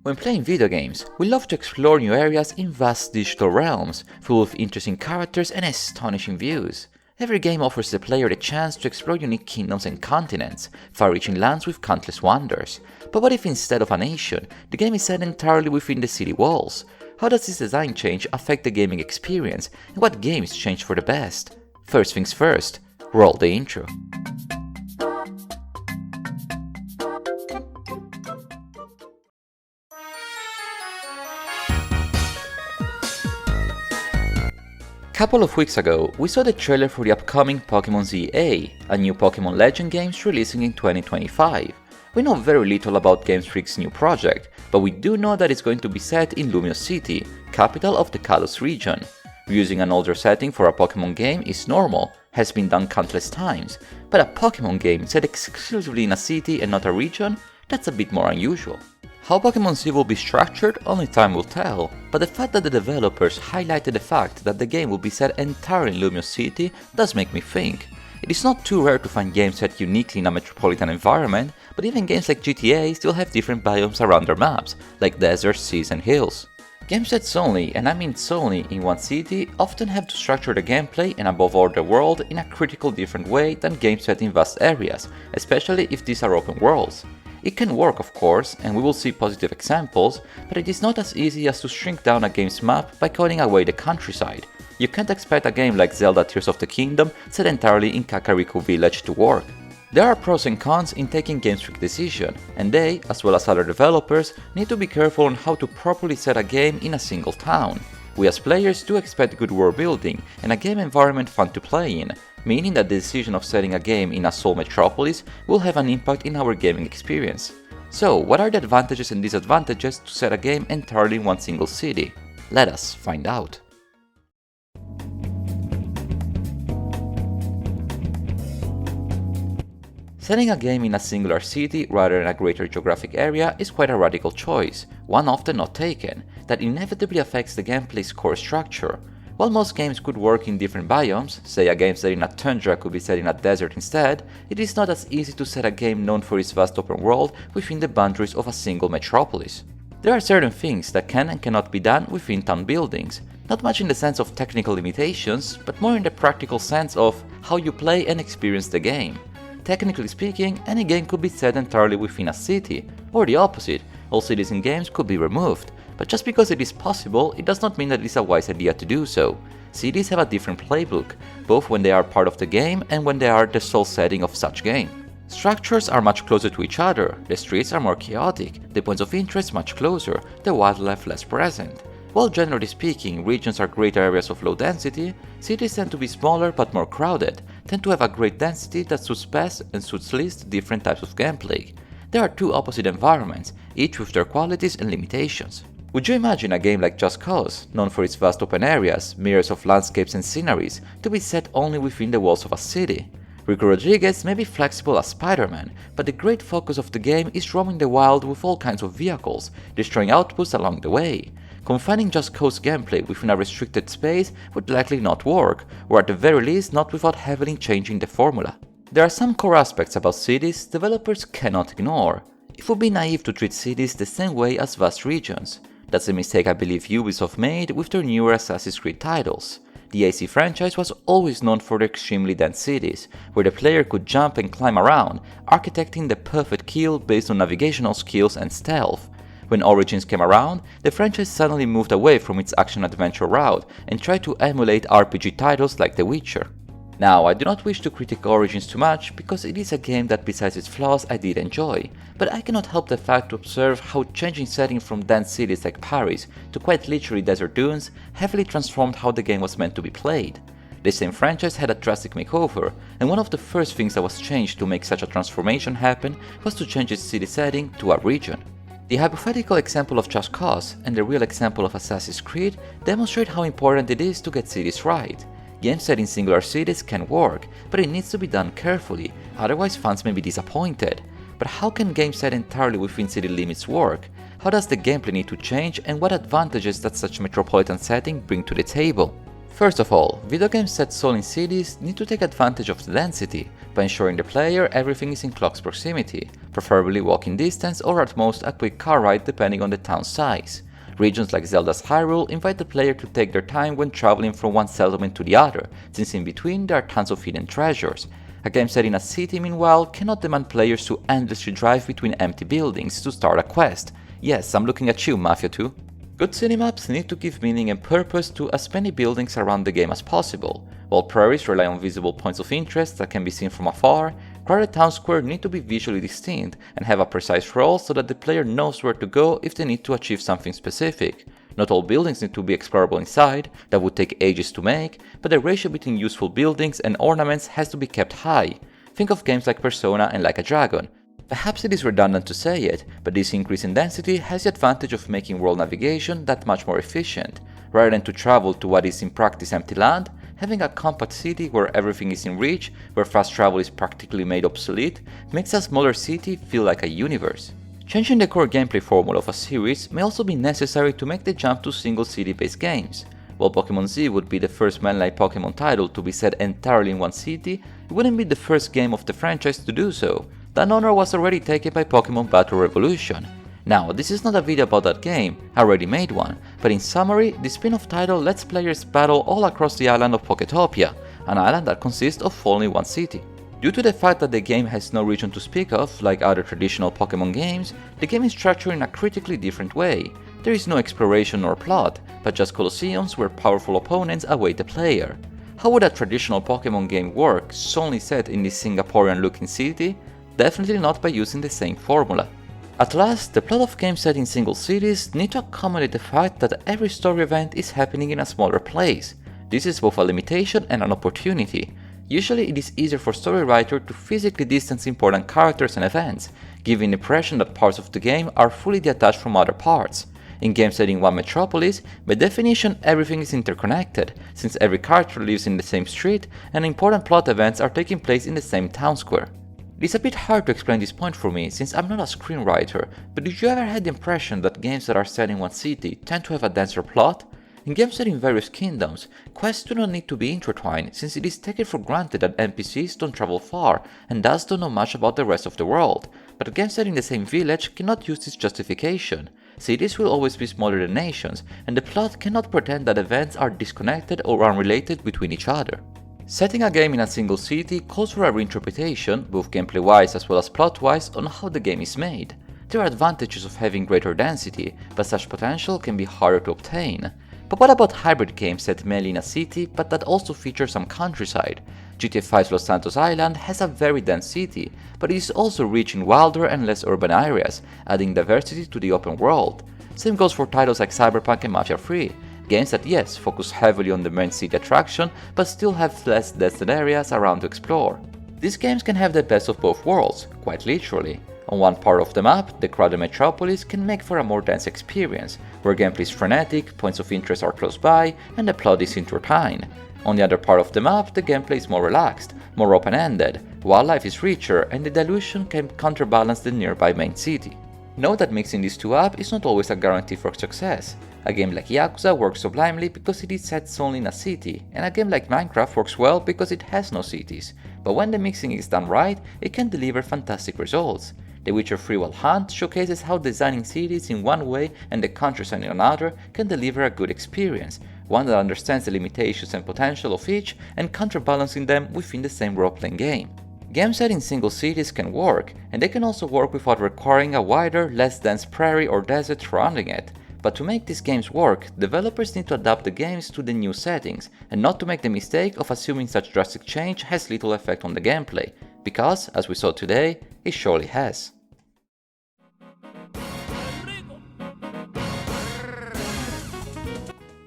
When playing video games, we love to explore new areas in vast digital realms, full of interesting characters and astonishing views. Every game offers the player the chance to explore unique kingdoms and continents, far-reaching lands with countless wonders. But what if instead of a nation, the game is set entirely within the city walls? How does this design change affect the gaming experience, and what games change for the best? First things first, roll the intro. Couple of weeks ago, we saw the trailer for the upcoming Pokemon ZA, a new Pokemon Legends game releasing in 2025. We know very little about Game Freak's new project, but we do know that it's going to be set in Luminose City, capital of the Kalos region. Using an older setting for a Pokemon game is normal, has been done countless times, but a Pokemon game set exclusively in a city and not a region? That's a bit more unusual. How Pokemon Z will be structured, only time will tell, but the fact that the developers highlighted the fact that the game will be set entirely in Luminose City does make me think. It is not too rare to find games set uniquely in a metropolitan environment, but even games like GTA still have different biomes around their maps, like deserts, seas and hills. Games set solely, and I mean solely, in one city often have to structure the gameplay and above all the world in a critical different way than games set in vast areas, especially if these are open worlds. It can work, of course, and we will see positive examples, but it is not as easy as to shrink down a game's map by cutting away the countryside. You can't expect a game like Zelda Tears of the Kingdom set entirely in Kakariko Village to work. There are pros and cons in taking Game Freak decision, and they, as well as other developers, need to be careful on how to properly set a game in a single town. We as players do expect good world building and a game environment fun to play in, meaning that the decision of setting a game in a sole metropolis will have an impact in our gaming experience. So, what are the advantages and disadvantages to set a game entirely in one single city? Let us find out. Setting a game in a singular city rather than a greater geographic area is quite a radical choice, one often not taken, that inevitably affects the gameplay's core structure. While most games could work in different biomes, say a game set in a tundra could be set in a desert instead, it is not as easy to set a game known for its vast open world within the boundaries of a single metropolis. There are certain things that can and cannot be done within town buildings, not much in the sense of technical limitations, but more in the practical sense of how you play and experience the game. Technically speaking, any game could be set entirely within a city, or the opposite, all cities in games could be removed. But just because it is possible, it does not mean that it is a wise idea to do so. Cities have a different playbook, both when they are part of the game and when they are the sole setting of such game. Structures are much closer to each other, the streets are more chaotic, the points of interest much closer, the wildlife less present. While generally speaking, regions are great areas of low density, cities tend to be smaller but more crowded, tend to have a great density that suits best and suits least different types of gameplay. There are two opposite environments, each with their qualities and limitations. Would you imagine a game like Just Cause, known for its vast open areas, mirrors of landscapes and sceneries, to be set only within the walls of a city? Rico Rodriguez may be flexible as Spider-Man, but the great focus of the game is roaming the wild with all kinds of vehicles, destroying outposts along the way. Confining Just Cause gameplay within a restricted space would likely not work, or at the very least not without heavily changing the formula. There are some core aspects about cities developers cannot ignore. It would be naive to treat cities the same way as vast regions. That's a mistake I believe Ubisoft made with their newer Assassin's Creed titles. The AC franchise was always known for their extremely dense cities, where the player could jump and climb around, architecting the perfect kill based on navigational skills and stealth. When Origins came around, the franchise suddenly moved away from its action-adventure route and tried to emulate RPG titles like The Witcher. Now, I do not wish to critique Origins too much because it is a game that besides its flaws I did enjoy, but I cannot help the fact to observe how changing setting from dense cities like Paris to quite literally desert dunes heavily transformed how the game was meant to be played. The same franchise had a drastic makeover, and one of the first things that was changed to make such a transformation happen was to change its city setting to a region. The hypothetical example of Just Cause and the real example of Assassin's Creed demonstrate how important it is to get cities right. Games set in singular cities can work, but it needs to be done carefully, otherwise fans may be disappointed. But how can games set entirely within city limits work? How does the gameplay need to change, and what advantages does such metropolitan setting bring to the table? First of all, video games set solely in cities need to take advantage of the density, by ensuring the player everything is in close proximity, preferably walking distance or at most a quick car ride depending on the town's size. Regions like Zelda's Hyrule invite the player to take their time when traveling from one settlement to the other, since in between there are tons of hidden treasures. A game set in a city, meanwhile, cannot demand players to endlessly drive between empty buildings to start a quest. Yes, I'm looking at you, Mafia 2. Good city maps need to give meaning and purpose to as many buildings around the game as possible. While prairies rely on visible points of interest that can be seen from afar, crowded town squares need to be visually distinct and have a precise role so that the player knows where to go if they need to achieve something specific. Not all buildings need to be explorable inside, that would take ages to make, but the ratio between useful buildings and ornaments has to be kept high. Think of games like Persona and Like a Dragon. Perhaps it is redundant to say it, but this increase in density has the advantage of making world navigation that much more efficient. Rather than to travel to what is in practice empty land, having a compact city where everything is in reach, where fast travel is practically made obsolete, makes a smaller city feel like a universe. Changing the core gameplay formula of a series may also be necessary to make the jump to single city-based games. While Pokemon Z would be the first mainline Pokemon title to be set entirely in one city, it wouldn't be the first game of the franchise to do so. That honor was already taken by Pokemon Battle Revolution. Now, this is not a video about that game, I already made one, but in summary, the spin-off title lets players battle all across the island of Poketopia, an island that consists of only one city. Due to the fact that the game has no region to speak of, like other traditional Pokemon games, the game is structured in a critically different way. There is no exploration or plot, but just colosseums where powerful opponents await the player. How would a traditional Pokemon game work solely set in this Singaporean-looking city? Definitely not by using the same formula. At last, the plot of games set in single cities need to accommodate the fact that every story event is happening in a smaller place. This is both a limitation and an opportunity. Usually it is easier for story writer to physically distance important characters and events, giving the impression that parts of the game are fully detached from other parts. In games set in one metropolis, by definition everything is interconnected, since every character lives in the same street and important plot events are taking place in the same town square. It is a bit hard to explain this point for me since I'm not a screenwriter, but did you ever had the impression that games that are set in one city tend to have a denser plot? In games set in various kingdoms, quests do not need to be intertwined since it is taken for granted that NPCs don't travel far and thus don't know much about the rest of the world, but games set in the same village cannot use this justification. Cities will always be smaller than nations, and the plot cannot pretend that events are disconnected or unrelated between each other. Setting a game in a single city calls for a reinterpretation, both gameplay-wise as well as plot-wise, on how the game is made. There are advantages of having greater density, but such potential can be harder to obtain. But what about hybrid games set mainly in a city, but that also feature some countryside? GTA V's Los Santos Island has a very dense city, but it is also rich in wilder and less urban areas, adding diversity to the open world. Same goes for titles like Cyberpunk and Mafia 3. Games that yes, focus heavily on the main city attraction, but still have less dense areas around to explore. These games can have the best of both worlds, quite literally. On one part of the map, the crowded metropolis can make for a more dense experience, where gameplay is frenetic, points of interest are close by, and the plot is intertwined. On the other part of the map, the gameplay is more relaxed, more open-ended, wildlife is richer, and the dilution can counterbalance the nearby main city. Note that mixing these two up is not always a guarantee for success. A game like Yakuza works sublimely because it is set solely in a city, and a game like Minecraft works well because it has no cities, but when the mixing is done right, it can deliver fantastic results. The Witcher 3 Wild Hunt showcases how designing cities in one way and the countryside in another can deliver a good experience, one that understands the limitations and potential of each and counterbalancing them within the same role-playing game. Games set in single cities can work, and they can also work without requiring a wider, less dense prairie or desert surrounding it. But to make these games work, developers need to adapt the games to the new settings, and not to make the mistake of assuming such drastic change has little effect on the gameplay, because, as we saw today, it surely has.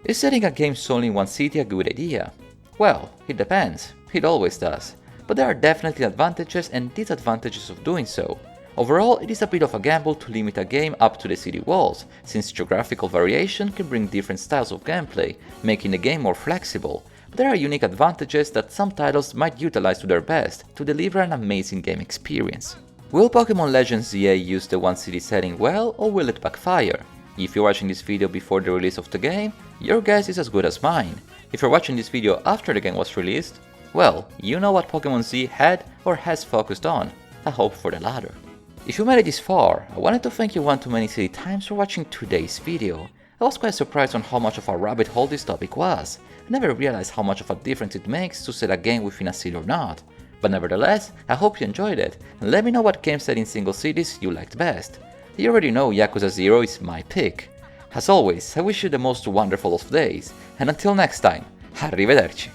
Is setting a game solely in one city a good idea? Well, it depends, it always does, but there are definitely advantages and disadvantages of doing so. Overall, it is a bit of a gamble to limit a game up to the city walls, since geographical variation can bring different styles of gameplay, making the game more flexible. But there are unique advantages that some titles might utilize to their best to deliver an amazing game experience. Will Pokemon Legends ZA use the one city setting well, or will it backfire? If you're watching this video before the release of the game, your guess is as good as mine. If you're watching this video after the game was released, Well, you know what Pokemon Z had or has focused on. I hope for the latter. If you made it this far, I wanted to thank you one too many silly times for watching today's video. I was quite surprised on how much of a rabbit hole this topic was. I never realized how much of a difference it makes to set a game within a city or not. But nevertheless, I hope you enjoyed it, and let me know what game set in single cities you liked best. You already know Yakuza 0 is my pick. As always, I wish you the most wonderful of days, and until next time, arrivederci!